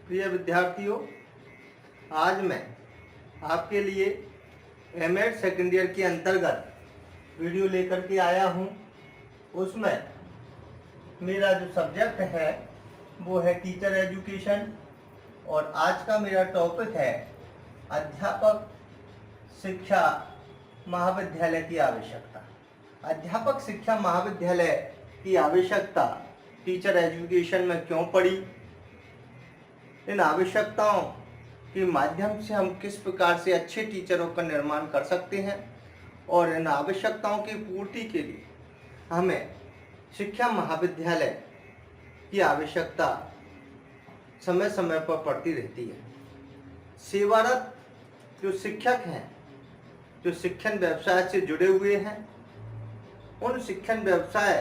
प्रिय विद्यार्थियों, आज मैं आपके लिए एमएड सेकेंड ईयर के अंतर्गत वीडियो लेकर के आया हूं। उसमें मेरा जो सब्जेक्ट है वो है टीचर एजुकेशन और आज का मेरा टॉपिक है अध्यापक शिक्षा महाविद्यालय की आवश्यकता। अध्यापक शिक्षा महाविद्यालय की आवश्यकता टीचर एजुकेशन में क्यों पड़ी, इन आवश्यकताओं के माध्यम से हम किस प्रकार से अच्छे टीचरों का निर्माण कर सकते हैं और इन आवश्यकताओं की पूर्ति के लिए हमें शिक्षा महाविद्यालय की आवश्यकता समय समय पर पड़ती रहती है। सेवारत जो शिक्षक हैं, जो शिक्षण व्यवसाय से जुड़े हुए हैं, उन शिक्षण व्यवसाय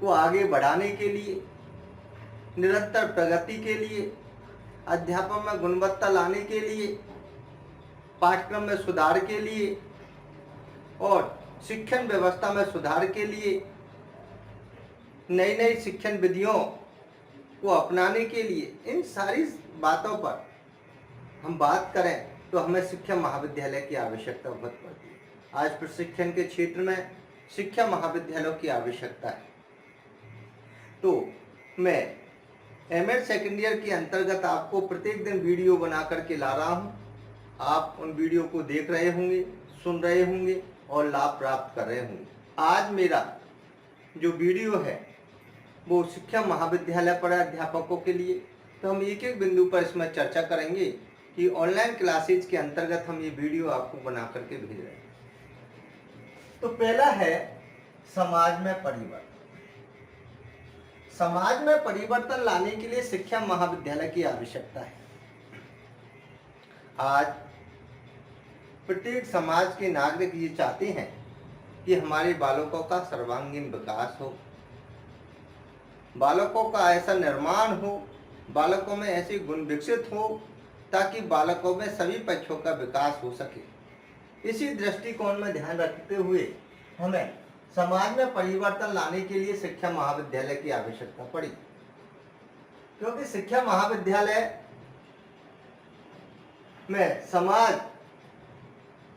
को आगे बढ़ाने के लिए, निरंतर प्रगति के लिए, अध्यापन में गुणवत्ता लाने के लिए, पाठ्यक्रम में सुधार के लिए और शिक्षण व्यवस्था में सुधार के लिए, नई नई शिक्षण विधियों को अपनाने के लिए, इन सारी बातों पर हम बात करें तो हमें शिक्षा महाविद्यालय की आवश्यकता बहुत पड़ती है। आज प्रशिक्षण के क्षेत्र में शिक्षा महाविद्यालयों की आवश्यकता है। तो मैं एमएड सेकेंड ईयर के अंतर्गत आपको प्रत्येक दिन वीडियो बना करके ला रहा हूं। आप उन वीडियो को देख रहे होंगे, सुन रहे होंगे और लाभ प्राप्त कर रहे होंगे। आज मेरा जो वीडियो है वो शिक्षा महाविद्यालय पर अध्यापकों के लिए, तो हम एक एक बिंदु पर इसमें चर्चा करेंगे कि ऑनलाइन क्लासेज के अंतर्गत हम ये वीडियो आपको बना करके भेज रहे हैं। तो पहला है समाज में परिवर्तन। समाज में परिवर्तन लाने के लिए शिक्षा महाविद्यालय की आवश्यकता है। आज प्रत्येक समाज के नागरिक ये चाहते हैं कि हमारे बालकों का सर्वांगीण विकास हो, बालकों का ऐसा निर्माण हो, बालकों में ऐसे गुण विकसित हो ताकि बालकों में सभी पक्षों का विकास हो सके। इसी दृष्टिकोण में ध्यान रखते हुए हमें समाज में परिवर्तन लाने के लिए शिक्षा महाविद्यालय की आवश्यकता पड़ी, क्योंकि शिक्षा महाविद्यालय में समाज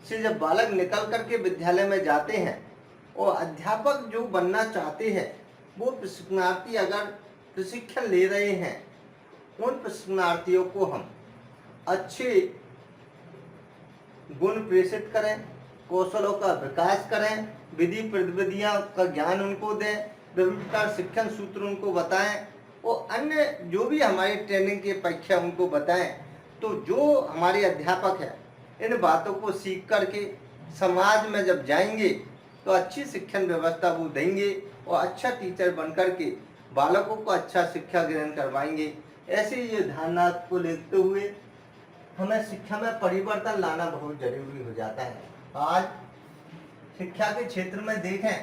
से जब बालक निकल करके विद्यालय में जाते हैं और अध्यापक जो बनना चाहते हैं वो प्रशिक्षणार्थी अगर प्रशिक्षण ले रहे हैं, उन प्रशिक्षणार्थियों को हम अच्छे गुण प्रेषित करें, कौशलों का विकास करें, विधि प्रतिविधियां का ज्ञान उनको दें, विभिन्न प्रकार शिक्षण सूत्र उनको बताएं और अन्य जो भी हमारी ट्रेनिंग की परीक्षा उनको बताएं। तो जो हमारे अध्यापक हैं इन बातों को सीख करके समाज में जब जाएंगे तो अच्छी शिक्षण व्यवस्था वो देंगे और अच्छा टीचर बन करके बालकों को अच्छा शिक्षा ग्रहण करवाएंगे। ऐसे ये धारणा को लेते हुए हमें शिक्षा में परिवर्तन लाना बहुत जरूरी हो जाता है। आज शिक्षा के क्षेत्र में देखें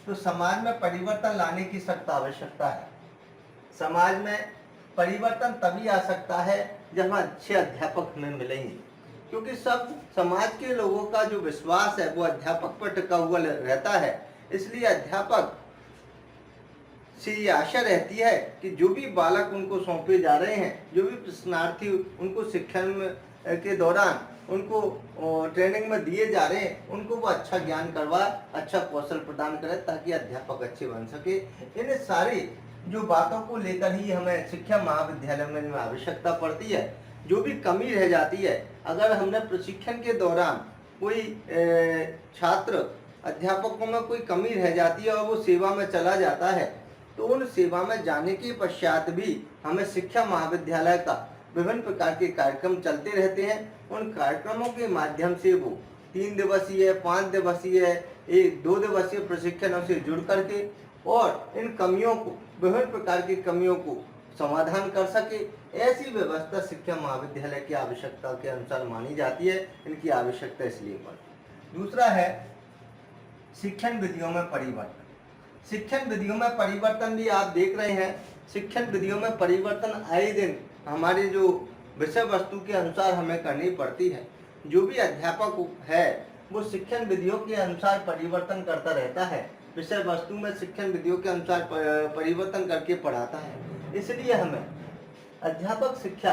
तो समाज में परिवर्तन लाने की सख्त आवश्यकता है। समाज में परिवर्तन तभी आ सकता है जब हम अच्छे अध्यापक हमें मिलेंगे, क्योंकि सब समाज के लोगों का जो विश्वास है वो अध्यापक पर टिका हुआ रहता है। इसलिए अध्यापक से ये आशा रहती है कि जो भी बालक उनको सौंपे जा रहे हैं, जो भी प्रशिक्षणार्थी उनको शिक्षण के दौरान उनको ट्रेनिंग में दिए जा रहे हैं, उनको वो अच्छा ज्ञान करवा, अच्छा कौशल प्रदान करे ताकि अध्यापक अच्छे बन सके। इन सारी जो बातों को लेकर ही हमें शिक्षा महाविद्यालय में आवश्यकता पड़ती है। जो भी कमी रह जाती है, अगर हमने प्रशिक्षण के दौरान कोई छात्र अध्यापकों में कोई कमी रह जाती है और वो सेवा में चला जाता है, तो उन सेवा में जाने के पश्चात भी हमें शिक्षा महाविद्यालय का विभिन्न प्रकार के कार्यक्रम चलते रहते हैं। उन कार्यक्रमों के माध्यम से वो 3 दिवसीय, 5 दिवसीय, 2 दिवसीय प्रशिक्षणों से जुड़ करके और इन कमियों को, विभिन्न प्रकार की कमियों को समाधान कर सके, ऐसी व्यवस्था शिक्षा महाविद्यालय की आवश्यकता के अनुसार मानी जाती है। इनकी आवश्यकता इसलिए पड़ती। दूसरा है शिक्षण विधियों में परिवर्तन। शिक्षण विधियों में परिवर्तन भी आप देख रहे हैं। शिक्षण विधियों में परिवर्तन आए दिन हमारे जो विषय वस्तु के अनुसार हमें करनी पड़ती है। जो भी अध्यापक है वो शिक्षण विधियों के अनुसार परिवर्तन करता रहता है, विषय वस्तु में शिक्षण विधियों के अनुसार परिवर्तन करके पढ़ाता है। इसलिए हमें अध्यापक शिक्षा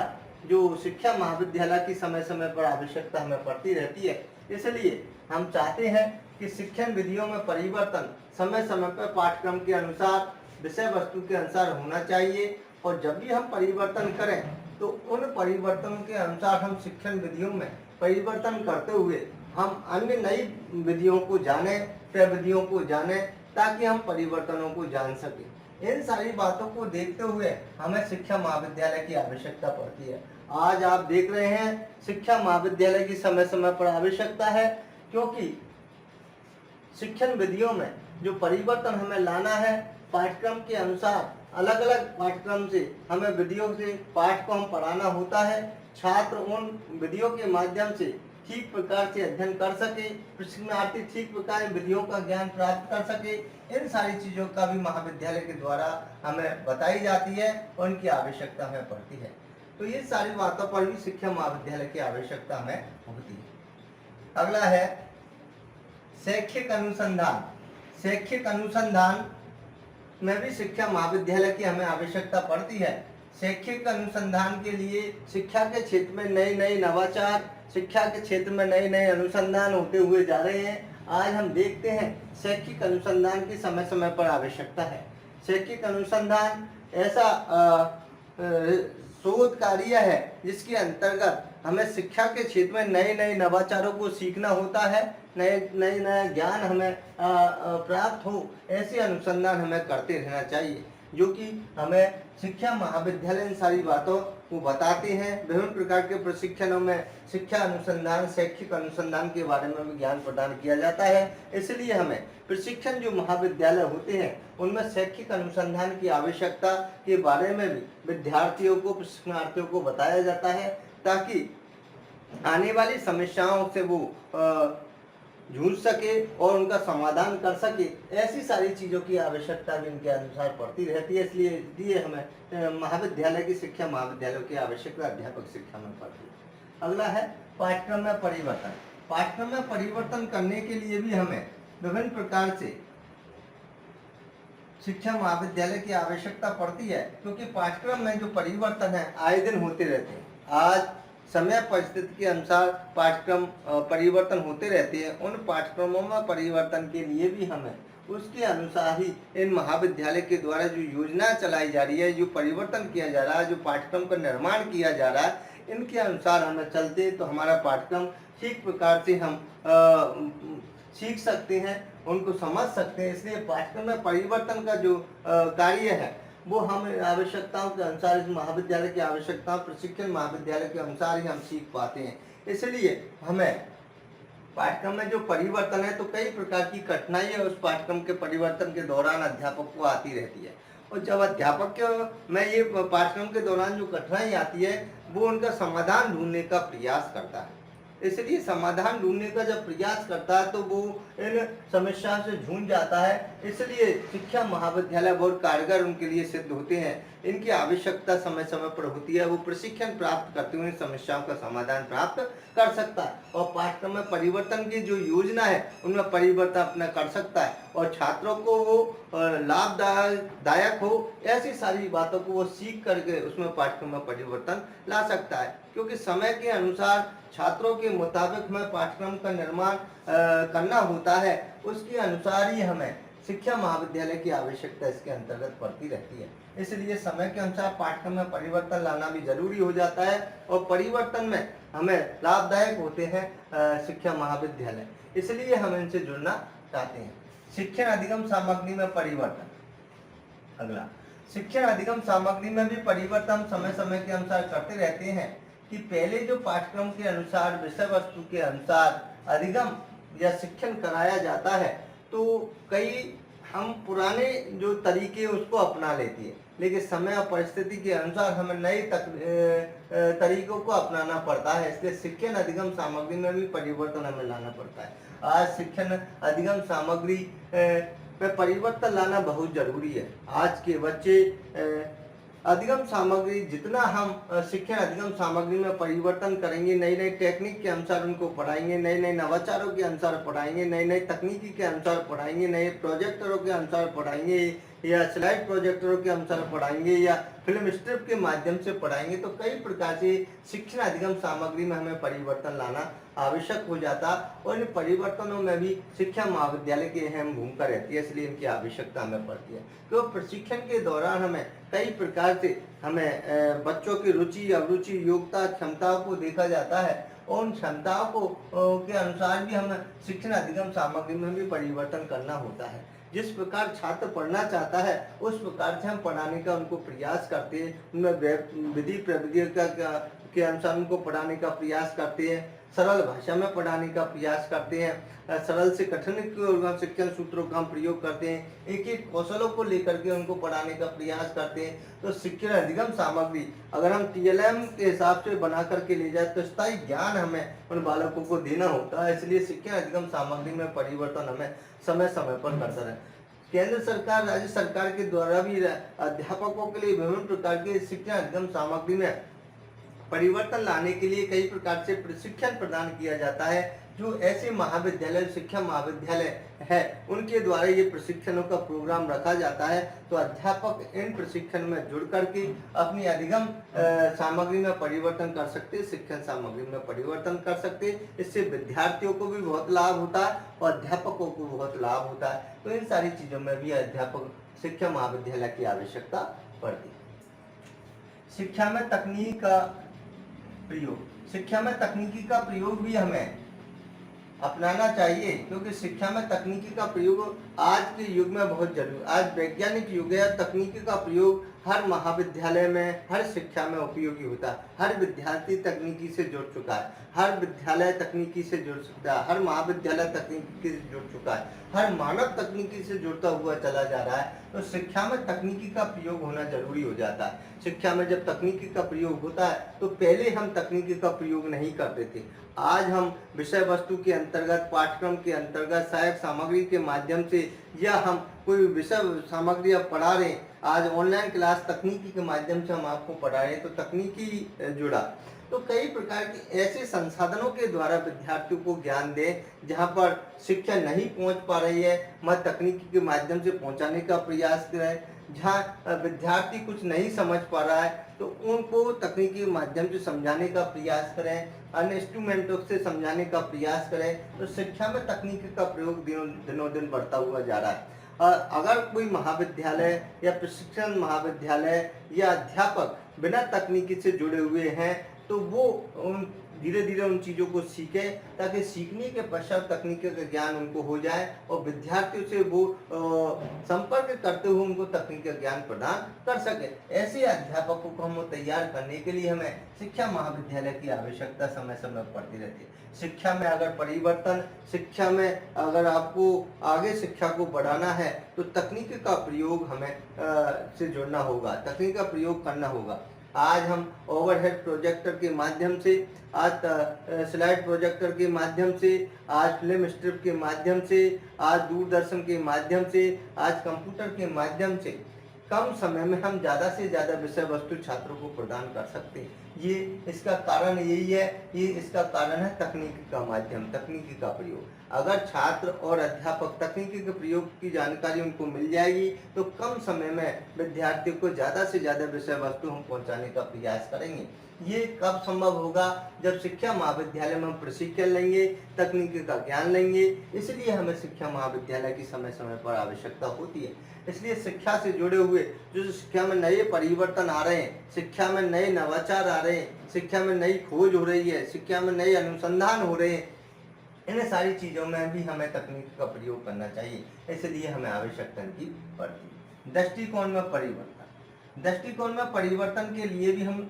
जो शिक्षा महाविद्यालय की समय समय पर आवश्यकता हमें पड़ती रहती है, इसलिए हम चाहते हैं कि शिक्षण विधियों में परिवर्तन समय समय पर पाठ्यक्रम के अनुसार, विषय वस्तु के अनुसार होना चाहिए। और जब भी हम परिवर्तन करें तो उन परिवर्तनों के अनुसार हम शिक्षण विधियों में परिवर्तन करते हुए हम अन्य नई विधियों को जानें, प्रविधियों को जानें, ताकि हम परिवर्तनों को जान सकें। इन सारी बातों को देखते हुए हमें शिक्षा महाविद्यालय की आवश्यकता पड़ती है। आज आप देख रहे हैं शिक्षा महाविद्यालय की समय समय पर आवश्यकता है, क्योंकि शिक्षण विधियों में जो परिवर्तन हमें लाना है, पाठ्यक्रम के अनुसार अलग अलग पाठ्यक्रम से हमें विधियों से पाठ को हम पढ़ाना होता है। छात्र उन विधियों के माध्यम से ठीक प्रकार से अध्ययन कर सके, प्रशिक्षणार्थी ठीक प्रकार विधियों का ज्ञान प्राप्त कर सके। इन सारी चीजों का भी महाविद्यालय के द्वारा हमें बताई जाती है और उनकी आवश्यकता हमें पड़ती है। तो ये सारी बातों पर भी शिक्षा महाविद्यालय की आवश्यकता हमें होती है। अगला है शैक्षिक अनुसंधान। शैक्षिक अनुसंधान में भी शिक्षा महाविद्यालय की हमें आवश्यकता पड़ती है। शैक्षिक अनुसंधान के लिए शिक्षा के क्षेत्र में नए नए नवाचार, शिक्षा के क्षेत्र में नए नए अनुसंधान होते हुए जा रहे हैं। आज हम देखते हैं शैक्षिक अनुसंधान की समय समय पर आवश्यकता है। शैक्षिक अनुसंधान ऐसा शोध कार्य है जिसके अंतर्गत हमें शिक्षा के क्षेत्र में नए नए नवाचारों को सीखना होता है, नया ज्ञान हमें प्राप्त हो, ऐसे अनुसंधान हमें करते रहना चाहिए, जो कि हमें शिक्षा महाविद्यालय इन सारी बातों को बताते हैं। विभिन्न प्रकार के प्रशिक्षणों में शिक्षा अनुसंधान, शैक्षिक अनुसंधान के बारे में भी ज्ञान प्रदान किया जाता है। इसलिए हमें प्रशिक्षण जो महाविद्यालय होते हैं उनमें शैक्षिक अनुसंधान की आवश्यकता के बारे में भी विद्यार्थियों को, प्रशिक्षणार्थियों को बताया जाता है, ताकि आने वाली समस्याओं से वो जूझ सके और उनका समाधान कर सके। ऐसी सारी चीज़ों की आवश्यकता भी इनके अनुसार पड़ती रहती है। इसलिए हमें महाविद्यालय की शिक्षा महाविद्यालयों की आवश्यकता अध्यापक शिक्षा में पड़ती है। अगला है पाठ्यक्रम में परिवर्तन। पाठ्यक्रम में परिवर्तन करने के लिए भी हमें विभिन्न प्रकार से शिक्षा महाविद्यालय की आवश्यकता पड़ती है, क्योंकि पाठ्यक्रम में जो परिवर्तन है आए दिन होते रहते हैं। आज समय परिस्थिति के अनुसार पाठ्यक्रम परिवर्तन होते रहते हैं। उन पाठ्यक्रमों में परिवर्तन के लिए भी हमें उसके अनुसार ही इन महाविद्यालय के द्वारा जो योजना चलाई जा रही है, जो परिवर्तन किया जा रहा है, जो पाठ्यक्रम का निर्माण किया जा रहा है, इनके अनुसार हमें चलते तो हमारा पाठ्यक्रम ठीक प्रकार से हम सीख सकते हैं, उनको समझ सकते हैं। इसलिए पाठ्यक्रम में परिवर्तन का जो कार्य है वो हम आवश्यकताओं के अनुसार, इस महाविद्यालय की आवश्यकताओं, प्रशिक्षण महाविद्यालय के अनुसार ही हम सीख पाते हैं। इसलिए हमें पाठ्यक्रम में जो परिवर्तन है तो कई प्रकार की कठिनाइयां उस पाठ्यक्रम के परिवर्तन के दौरान अध्यापक को आती रहती है। और जब अध्यापक के में ये पाठ्यक्रम के दौरान जो कठिनाई आती है वो उनका समाधान ढूंढने का प्रयास करता है। इसलिए समाधान ढूंढने का जब प्रयास करता है तो वो इन समस्याओं से जूझ जाता है। इसलिए शिक्षा महाविद्यालय बहुत कारगर उनके लिए सिद्ध होते हैं। इनकी आवश्यकता समय समय पर होती है। वो प्रशिक्षण प्राप्त करते हुए समस्याओं का समाधान प्राप्त कर सकता है और पाठ्यक्रम में परिवर्तन की जो योजना है उनमें परिवर्तन अपना कर सकता है और छात्रों को वो लाभदायक हो, ऐसी सारी बातों को वो सीख करके उसमें पाठ्यक्रम में परिवर्तन ला सकता है। क्योंकि समय के अनुसार छात्रों के मुताबिक हमें पाठ्यक्रम का निर्माण करना होता है, उसके अनुसार ही हमें शिक्षा महाविद्यालय की आवश्यकता इसके अंतर्गत पड़ती रहती है। इसलिए समय के अनुसार पाठ्यक्रम में परिवर्तन लाना भी जरूरी हो जाता है और परिवर्तन में हमें लाभदायक होते हैं शिक्षा महाविद्यालय, इसलिए हम इनसे जुड़ना चाहते हैं। शिक्षण अधिगम सामग्री में परिवर्तन। अगला, शिक्षण अधिगम सामग्री में भी परिवर्तन हम समय समय के अनुसार करते रहते हैं कि पहले जो पाठ्यक्रम के अनुसार, विषय वस्तु के अनुसार अधिगम या शिक्षण कराया जाता है तो कई हम पुराने जो तरीके उसको अपना लेती है, लेकिन समय और परिस्थिति के अनुसार हमें नए तरीकों को अपनाना पड़ता है। इसलिए शिक्षण अधिगम सामग्री में भी परिवर्तन हमें लाना पड़ता है। आज शिक्षण अधिगम सामग्री पे परिवर्तन लाना बहुत जरूरी है। आज के बच्चे अधिगम सामग्री जितना हम शिक्षण अधिगम सामग्री में परिवर्तन करेंगे, नई नई टेक्निक के अनुसार उनको पढ़ाएंगे, नए नए नवाचारों के अनुसार पढ़ाएंगे, नई नई तकनीकी के अनुसार पढ़ाएंगे, नए प्रोजेक्टरों के अनुसार पढ़ाएंगे, या स्लाइड प्रोजेक्टरों के अनुसार पढ़ाएंगे या फिल्म स्ट्रिप के माध्यम से पढ़ाएंगे तो कई प्रकार से शिक्षण अधिगम सामग्री में हमें परिवर्तन लाना आवश्यक हो जाता और इन परिवर्तनों में भी शिक्षा महाविद्यालय की अहम भूमिका रहती है, इसलिए इनकी आवश्यकता हमें पड़ती है। तो प्रशिक्षण के दौरान हमें कई प्रकार से हमें बच्चों की रुचि, अभिरुचि, योग्यता, क्षमताओं को देखा जाता है और उन क्षमताओं को के अनुसार भी हमें शिक्षण अधिगम सामग्री में भी परिवर्तन करना होता है। जिस प्रकार छात्र पढ़ना चाहता है उस प्रकार से हम पढ़ाने का उनको प्रयास करते हैं, उनमें विधि प्रविधि के अनुसार उनको पढ़ाने का प्रयास करते हैं, सरल भाषा में पढ़ाने का प्रयास करते हैं, सरल से कठिन शिक्षण सूत्रों का हम प्रयोग करते हैं, एक एक कौशलों को लेकर के उनको पढ़ाने का प्रयास करते हैं। तो शिक्षण अधिगम सामग्री अगर हम TLM के हिसाब से बना करके ले जाए तो स्थायी ज्ञान हमें उन बालकों को देना होता है, इसलिए शिक्षण अधिगम सामग्री में परिवर्तन हमें समय समय पर करता रहे। केंद्र सरकार, राज्य सरकार के द्वारा भी अध्यापकों के लिए विभिन्न प्रकार के शिक्षण अधिगम सामग्री में परिवर्तन लाने के लिए कई प्रकार से प्रशिक्षण प्रदान किया जाता है। जो ऐसे महाविद्यालय, शिक्षा महाविद्यालय है उनके द्वारा ये प्रशिक्षणों का प्रोग्राम रखा जाता है, तो अध्यापक इन प्रशिक्षण में जुड़ करके अपनी अधिगम सामग्री में परिवर्तन कर सकते, शिक्षण सामग्री में परिवर्तन कर सकते। इससे विद्यार्थियों को भी बहुत लाभ होता है और अध्यापकों को बहुत लाभ होता है। तो इन सारी चीजों में भी अध्यापक शिक्षा महाविद्यालय की आवश्यकता पड़ती है। शिक्षा में तकनीक का प्रयोग, शिक्षा में तकनीकी का प्रयोग भी हमें अपनाना चाहिए, क्योंकि शिक्षा में तकनीकी का प्रयोग आज के युग में बहुत जरूरी। आज वैज्ञानिक युग है, तकनीकी का प्रयोग हर महाविद्यालय में, हर शिक्षा में उपयोगी होता है। हर विद्यार्थी तकनीकी से जुड़ चुका है, हर विद्यालय तकनीकी से जुड़ सकता है, हर महाविद्यालय तकनीकी से जुड़ चुका है, हर मानव तकनीकी से जुड़ता हुआ चला जा रहा है। तो शिक्षा में तकनीकी का प्रयोग होना जरूरी हो जाता है। शिक्षा में जब तकनीकी का प्रयोग होता है तो पहले हम तकनीकी का प्रयोग नहीं करते थे। आज हम विषय वस्तु के अंतर्गत, पाठ्यक्रम के अंतर्गत, सहायक सामग्री के माध्यम से या हम कोई विषय सामग्री अब पढ़ा रहे हैं, आज ऑनलाइन क्लास तकनीकी के माध्यम से हम आपको पढ़ा रहे हैं, तो तकनीकी जुड़ा। तो कई प्रकार के ऐसे संसाधनों के द्वारा विद्यार्थियों को ज्ञान दें जहां पर शिक्षा नहीं पहुंच पा रही है, मैं तकनीकी के माध्यम से पहुंचाने का प्रयास करें। जहाँ विद्यार्थी कुछ नहीं समझ पा रहा है तो उनको तकनीकी माध्यम से समझाने का प्रयास करें, अन्य इंस्ट्रूमेंटों से समझाने का प्रयास करें। तो शिक्षा में तकनीकी का प्रयोग दिनों दिन बढ़ता हुआ जा रहा है। अगर कोई महाविद्यालय या प्रशिक्षण महाविद्यालय या अध्यापक बिना तकनीकी से जुड़े हुए हैं तो वो धीरे धीरे उन चीज़ों को सीखे, ताकि सीखने के पश्चात तकनीकी का ज्ञान उनको हो जाए और विद्यार्थियों से वो संपर्क करते हुए उनको तकनीकी का ज्ञान प्रदान कर सके। ऐसे अध्यापकों को हम तैयार करने के लिए हमें शिक्षा महाविद्यालय की आवश्यकता समय समय पड़ती रहती है। शिक्षा में अगर परिवर्तन, शिक्षा में अगर आपको आगे शिक्षा को बढ़ाना है तो तकनीकी का प्रयोग हमें से जुड़ना होगा, तकनीक का प्रयोग करना होगा। आज हम ओवरहेड प्रोजेक्टर के माध्यम से, आज स्लाइड प्रोजेक्टर के माध्यम से, आज फिल्म स्ट्रिप के माध्यम से, आज दूरदर्शन के माध्यम से, आज कंप्यूटर के माध्यम से कम समय में हम ज़्यादा से ज़्यादा विषय वस्तु छात्रों को प्रदान कर सकते हैं। ये इसका कारण यही है, ये इसका कारण है तकनीकी का माध्यम, तकनीकी का प्रयोग। अगर छात्र और अध्यापक तकनीकी के प्रयोग की जानकारी उनको मिल जाएगी तो कम समय में विद्यार्थियों को ज़्यादा से ज़्यादा विषय वस्तु हम पहुँचाने का प्रयास करेंगे। ये कब संभव होगा? जब शिक्षा महाविद्यालय में हम प्रशिक्षण लेंगे, तकनीकी का ज्ञान लेंगे। इसलिए हमें शिक्षा महाविद्यालय की समय समय पर आवश्यकता होती है। इसलिए शिक्षा से जुड़े हुए जो शिक्षा में नए परिवर्तन आ रहे हैं, शिक्षा में नए नवाचार आ रहे हैं, शिक्षा में नई खोज हो रही है, शिक्षा में नए अनुसंधान हो रहे हैं, इन सारी चीज़ों में भी हमें तकनीक का प्रयोग करना चाहिए। इसलिए हमें आवश्यकता की पड़ती है। दृष्टिकोण में परिवर्तन, दृष्टिकोण में परिवर्तन के लिए भी हम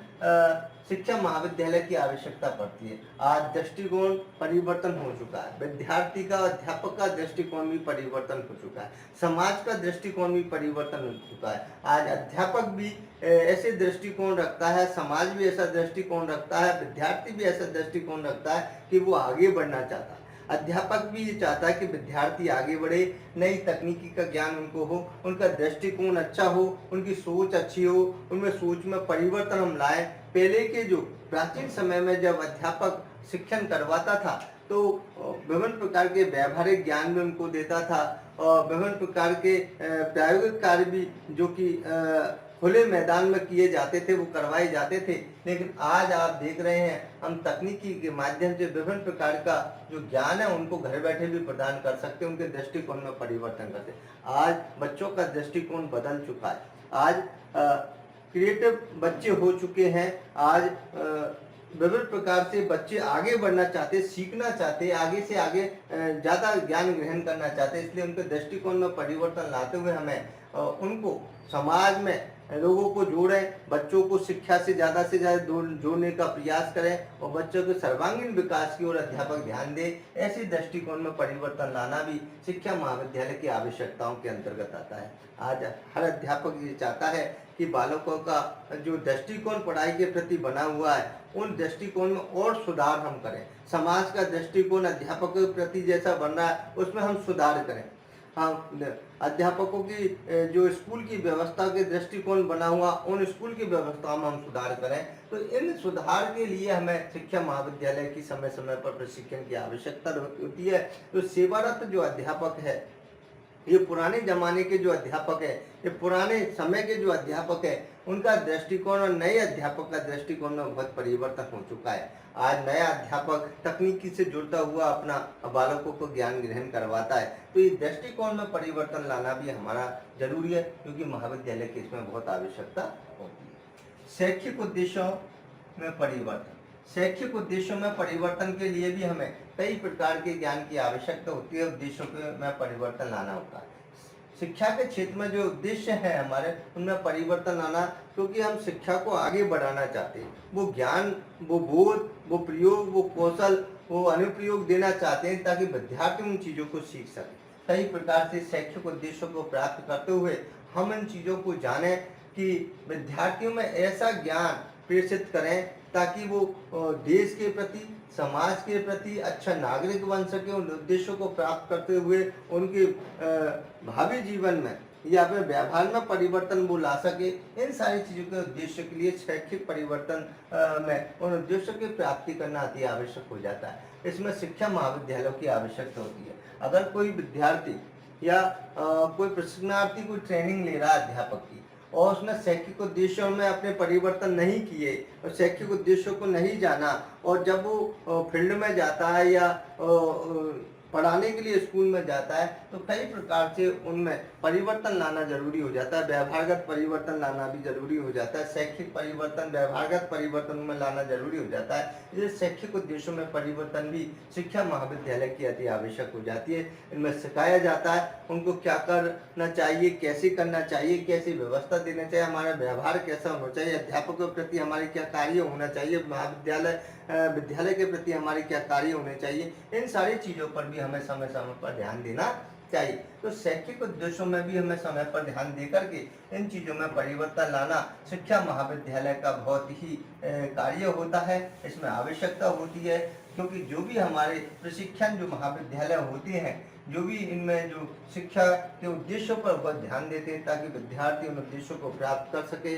शिक्षा महाविद्यालय की आवश्यकता पड़ती है। आज दृष्टिकोण परिवर्तन हो चुका है, विद्यार्थी का, अध्यापक का दृष्टिकोण भी परिवर्तन हो चुका है, समाज का दृष्टिकोण भी परिवर्तन हो चुका है। आज अध्यापक भी ऐसे दृष्टिकोण रखता है, समाज भी ऐसा दृष्टिकोण रखता है, विद्यार्थी भी ऐसा दृष्टिकोण रखता है कि वो आगे बढ़ना चाहता है। अध्यापक भी ये चाहता है कि विद्यार्थी आगे बढ़े, नई तकनीकी का ज्ञान उनको हो, उनका दृष्टिकोण अच्छा हो, उनकी सोच अच्छी हो, उनमें सोच में परिवर्तन हम लाएं। पहले के जो प्राचीन समय में जब अध्यापक शिक्षण करवाता था तो विभिन्न प्रकार के व्यावहारिक ज्ञान भी उनको देता था और विभिन्न प्रकार के प्रायोगिक कार्य भी जो कि खुले मैदान में किए जाते थे वो करवाए जाते थे। लेकिन आज आप देख रहे हैं हम तकनीकी के माध्यम से विभिन्न प्रकार का जो ज्ञान है उनको घर बैठे भी प्रदान कर सकते हैं, उनके दृष्टिकोण में परिवर्तन करते हैं। आज बच्चों का दृष्टिकोण बदल चुका है। आज क्रिएटिव बच्चे हो चुके हैं। आज विभिन्न प्रकार से बच्चे आगे बढ़ना चाहते, सीखना चाहते, आगे से आगे ज़्यादा ज्ञान ग्रहण करना चाहते। इसलिए उनके दृष्टिकोण में परिवर्तन लाते हुए हमें उनको समाज में लोगों को जोड़ें, बच्चों को शिक्षा से ज़्यादा जोड़ने का प्रयास करें और बच्चों के सर्वांगीण विकास की ओर अध्यापक ध्यान दे। ऐसे दृष्टिकोण में परिवर्तन लाना भी शिक्षा महाविद्यालय की आवश्यकताओं के अंतर्गत आता है। आज हर अध्यापक ये चाहता है कि बालकों का जो दृष्टिकोण पढ़ाई के प्रति बना हुआ है उन दृष्टिकोण में और सुधार हम करें। समाज का दृष्टिकोण अध्यापकों के प्रति जैसा बन रहा है उसमें हम सुधार करें। हम अध्यापकों की जो स्कूल की व्यवस्था के दृष्टिकोण बना हुआ उन स्कूल की व्यवस्था में हम सुधार करें। तो इन सुधार के लिए हमें शिक्षा महाविद्यालय की समय समय पर प्रशिक्षण की आवश्यकता होती है। तो सेवारत जो अध्यापक है, ये पुराने जमाने के जो अध्यापक है, ये पुराने समय के जो अध्यापक है, उनका दृष्टिकोण और नए अध्यापक का दृष्टिकोण में बहुत परिवर्तन हो चुका है। आज नया अध्यापक तकनीकी से जुड़ता हुआ अपना बालकों को ज्ञान ग्रहण करवाता है। तो ये दृष्टिकोण में परिवर्तन लाना भी हमारा जरूरी है, क्योंकि महाविद्यालय की इसमें बहुत आवश्यकता होती है। शैक्षिक उद्देश्यों में परिवर्तन, शैक्षिक उद्देश्यों में परिवर्तन के लिए भी हमें कई प्रकार के ज्ञान की आवश्यकता होती है। उद्देश्यों में परिवर्तन लाना होता है। शिक्षा के क्षेत्र में जो उद्देश्य है हमारे, उनमें परिवर्तन लाना, क्योंकि हम शिक्षा को आगे बढ़ाना चाहते हैं। वो ज्ञान, वो बोध, वो प्रयोग, वो कौशल, वो अनुप्रयोग देना चाहते हैं ताकि विद्यार्थी उन चीज़ों को सीख सके। कई प्रकार से शैक्षिक उद्देश्यों को प्राप्त करते हुए हम इन चीज़ों को जानें कि विद्यार्थियों में ऐसा ज्ञान प्रेषित करें ताकि वो देश के प्रति, समाज के प्रति अच्छा नागरिक बन सके। उन उद्देश्यों को प्राप्त करते हुए उनके भावी जीवन में या अपने व्यवहार में परिवर्तन वो ला सके। इन सारी चीज़ों के उद्देश्य के लिए शैक्षिक परिवर्तन में उन उद्देश्यों की प्राप्ति करना अति आवश्यक हो जाता है। इसमें शिक्षा महाविद्यालयों की आवश्यकता होती है। अगर कोई विद्यार्थी या कोई प्रशिक्षणार्थी कोई ट्रेनिंग ले रहा है अध्यापक की और उसने शैक्षिक उद्देश्यों में अपने परिवर्तन नहीं किए और शैक्षिक उद्देश्यों को नहीं जाना, और जब वो फील्ड में जाता है या पढ़ाने के लिए स्कूल में जाता है तो कई प्रकार से उनमें परिवर्तन लाना जरूरी हो जाता है। व्यवहारगत परिवर्तन लाना भी जरूरी हो जाता है। शैक्षिक परिवर्तन, व्यवहारगत परिवर्तन में लाना जरूरी हो जाता है। इसलिए शैक्षिक उद्देश्यों में परिवर्तन भी शिक्षा महाविद्यालय की अति आवश्यक हो जाती है। इनमें सिखाया जाता है उनको क्या करना चाहिए, कैसे करना चाहिए, कैसी व्यवस्था देना चाहिए, हमारा व्यवहार कैसा होना चाहिए, अध्यापकों के प्रति हमारे क्या कार्य होना चाहिए, विद्यालय के प्रति हमारे क्या कार्य होने चाहिए। इन सारी चीज़ों पर भी हमें समय समय पर ध्यान देना चाहिए। तो शैक्षिक उद्देश्यों में भी हमें समय पर ध्यान देकर के इन चीज़ों में परिवर्तन लाना शिक्षा महाविद्यालय का बहुत ही कार्य होता है। इसमें आवश्यकता होती है, क्योंकि जो भी हमारे प्रशिक्षण जो महाविद्यालय होते हैं, जो भी इनमें जो शिक्षा के उद्देश्यों पर बहुत ध्यान देते हैं ताकि विद्यार्थी उन उद्देश्यों को प्राप्त कर सके।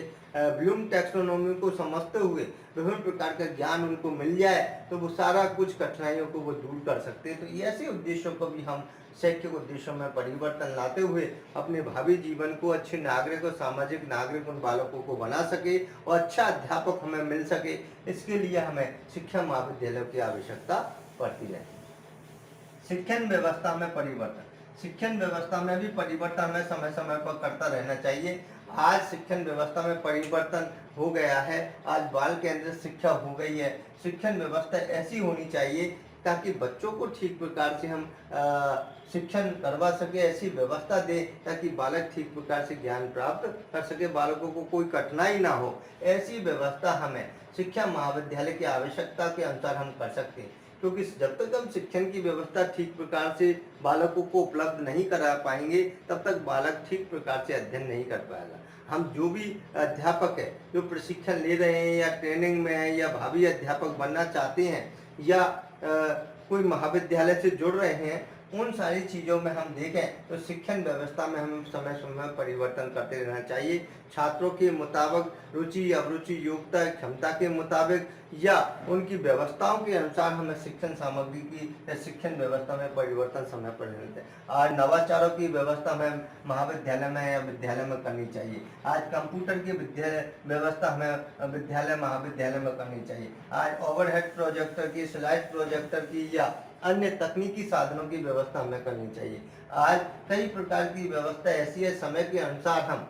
ब्लूम टैक्सोनॉमी को समझते हुए विभिन्न प्रकार का ज्ञान उनको मिल जाए तो वो सारा कुछ कठिनाइयों को वो दूर कर सकते हैं। तो ऐसे उद्देश्यों को भी हम शैक्षिक उद्देश्यों में परिवर्तन लाते हुए अपने भावी जीवन को अच्छे नागरिक और सामाजिक नागरिक उन बालकों को बना सके और अच्छा अध्यापक हमें मिल सके। इसके लिए हमें शिक्षा महाविद्यालयों की आवश्यकता पड़ती है। शिक्षण व्यवस्था में परिवर्तन, शिक्षण व्यवस्था में भी परिवर्तन हमें समय समय पर करता रहना चाहिए। आज शिक्षण व्यवस्था में परिवर्तन हो गया है। आज बाल केंद्रित शिक्षा हो गई है। शिक्षण व्यवस्था ऐसी होनी चाहिए ताकि बच्चों को ठीक प्रकार से हम शिक्षण करवा सके, ऐसी व्यवस्था दे ताकि बालक ठीक प्रकार से ज्ञान प्राप्त कर सके, बालकों को कोई कठिनाई ना हो। ऐसी व्यवस्था हमें शिक्षा महाविद्यालय की आवश्यकता के अनुसार हम कर सकते हैं, क्योंकि जब तक हम शिक्षण की व्यवस्था ठीक प्रकार से बालकों को उपलब्ध नहीं करा पाएंगे तब तक बालक ठीक प्रकार से अध्ययन नहीं कर पाएगा। हम जो भी अध्यापक है जो प्रशिक्षण ले रहे हैं या ट्रेनिंग में है या भावी अध्यापक बनना चाहते हैं या कोई महाविद्यालय से जुड़ रहे हैं, उन सारी चीज़ों में हम देखें तो शिक्षण व्यवस्था में हमें समय समय परिवर्तन करते रहना चाहिए। छात्रों के मुताबिक रुचि, अभिरुचि, योग्यता, क्षमता के मुताबिक या उनकी व्यवस्थाओं के अनुसार हमें शिक्षण सामग्री की या शिक्षण व्यवस्था में परिवर्तन समय पर मिलते हैं। आज नवाचारों की व्यवस्था हमें महाविद्यालय में या विद्यालय में करनी चाहिए। आज कंप्यूटर की व्यवस्था हमें विद्यालय महाविद्यालय में करनी चाहिए। आज ओवरहेड प्रोजेक्टर की, स्लाइड प्रोजेक्टर की या अन्य तकनीकी साधनों की व्यवस्था हमें करनी चाहिए। आज कई प्रकार की व्यवस्था ऐसी है, समय के अनुसार हम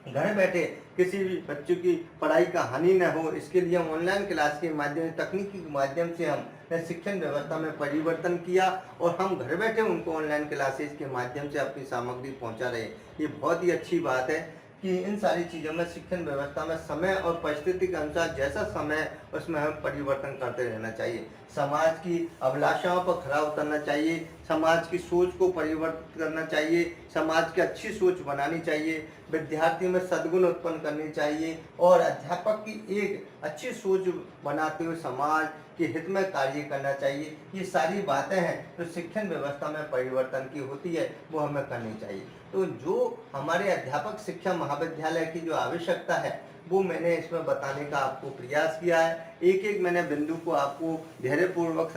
घर बैठे किसी भी बच्चों की पढ़ाई का हानि न हो, इसके लिए हम ऑनलाइन क्लास के माध्यम से, तकनीकी के माध्यम से हमने शिक्षण व्यवस्था में परिवर्तन किया और हम घर बैठे उनको ऑनलाइन क्लासेस के माध्यम से अपनी सामग्री पहुंचा रहे। ये बहुत ही अच्छी बात है कि इन सारी चीज़ों में शिक्षण व्यवस्था में समय और परिस्थिति के अनुसार जैसा समय उसमें हमें परिवर्तन करते रहना चाहिए। समाज की अभिलाषाओं पर खरा उतरना चाहिए, समाज की सोच को परिवर्तित करना चाहिए, समाज की अच्छी सोच बनानी चाहिए, विद्यार्थी में सद्गुण उत्पन्न करनी चाहिए और अध्यापक की एक अच्छी सोच बनाते हुए समाज के हित में कार्य करना चाहिए। ये सारी बातें हैं जो शिक्षण व्यवस्था में परिवर्तन की होती है, वो हमें करनी चाहिए। तो जो हमारे अध्यापक शिक्षा महाविद्यालय की जो आवश्यकता है वो मैंने इसमें बताने का आपको प्रयास किया है। एक एक मैंने बिंदु को आपको धैर्यपूर्वक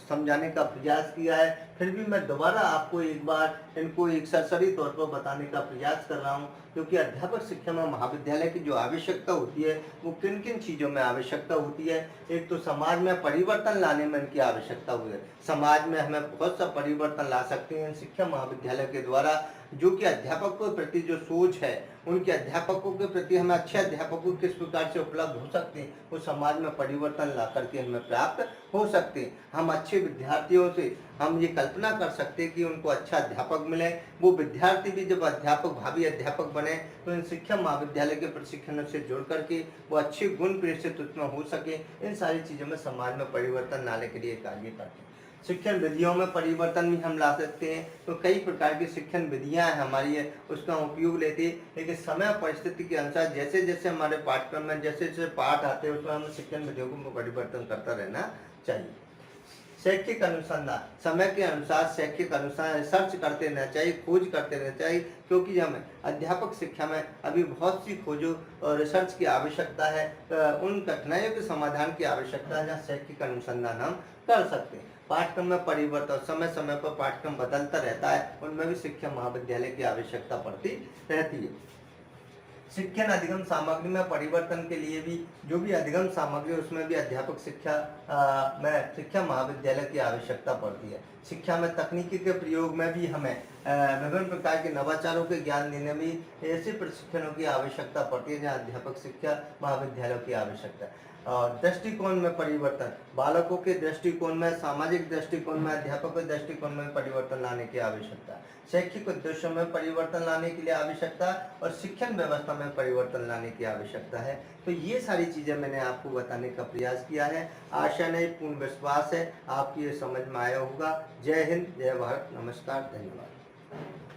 समझाने का प्रयास किया है। फिर भी मैं दोबारा आपको एक बार इनको एक सरसरी तौर पर बताने का प्रयास कर रहा हूँ, क्योंकि अध्यापक शिक्षा में महाविद्यालय की जो आवश्यकता होती है वो किन किन चीज़ों में आवश्यकता होती है। एक तो समाज में परिवर्तन लाने में इनकी आवश्यकता हुई है। समाज में हमें बहुत सा परिवर्तन ला सकते हैं शिक्षा महाविद्यालय के द्वारा, जो कि अध्यापकों के प्रति जो सोच है, उनके अध्यापकों के प्रति हमें अच्छे अध्यापकों किस प्रकार से उपलब्ध हो सकते हैं, वो समाज में परिवर्तन ला करके हमें प्राप्त हो सकते हैं। हम अच्छे विद्यार्थियों से हम ये कल्पना कर सकते हैं कि उनको अच्छा अध्यापक मिले। वो विद्यार्थी भी जब अध्यापक, भावी अध्यापक बने, तो इन शिक्षा महाविद्यालय के प्रशिक्षण से जुड़ करके वो अच्छे गुण प्रेषित उसमें हो सके। इन सारी चीज़ों में समाज में परिवर्तन लाने के लिए कार्य करते हैं। शिक्षण विधियों में परिवर्तन भी हम ला सकते हैं। तो कई प्रकार की शिक्षण विधियां हैं हमारी है, उसका उपयोग लेते हैं, लेकिन समय और परिस्थिति के अनुसार जैसे जैसे हमारे पाठ्यक्रम में जैसे जैसे पाठ आते हैं उसमें हमें शिक्षण विधियों को परिवर्तन करता रहना चाहिए। शैक्षिक अनुसंधान, समय के अनुसार शैक्षिक अनुसार रिसर्च करते रहना चाहिए, खोज करते रहना चाहिए, क्योंकि हमें अध्यापक शिक्षा में अभी बहुत सी खोजों और रिसर्च की आवश्यकता है। उन कठिनाइयों के समाधान की आवश्यकता है जहाँ शैक्षिक अनुसंधान हम कर सकते हैं। पाठ्यक्रम में परिवर्तन, समय समय पर पाठ्यक्रम बदलता रहता है, उनमें भी शिक्षा महाविद्यालय की आवश्यकता पड़ती रहती है। शिक्षण अधिगम सामग्री में परिवर्तन के लिए भी जो भी अधिगम सामग्री उसमें भी अध्यापक शिक्षा में शिक्षा महाविद्यालय की आवश्यकता पड़ती है। शिक्षा में तकनीकी के प्रयोग में भी हमें विभिन्न प्रकार के नवाचारों के ज्ञान देने में ऐसे प्रशिक्षणों की आवश्यकता पड़ती है जहाँ अध्यापक शिक्षा महाविद्यालयों की आवश्यकता है। दृष्टिकोण में परिवर्तन, बालकों के दृष्टिकोण में, सामाजिक दृष्टिकोण में, अध्यापक के दृष्टिकोण में परिवर्तन लाने की आवश्यकता है। शैक्षिक उद्देश्यों में परिवर्तन लाने के लिए आवश्यकता और शिक्षण व्यवस्था में परिवर्तन लाने की आवश्यकता है। तो ये सारी चीज़ें मैंने आपको बताने का प्रयास किया है। आशा नहीं, पूर्ण विश्वास है आपकी ये समझ में आया होगा। जय हिंद, जय भारत, नमस्कार, धन्यवाद।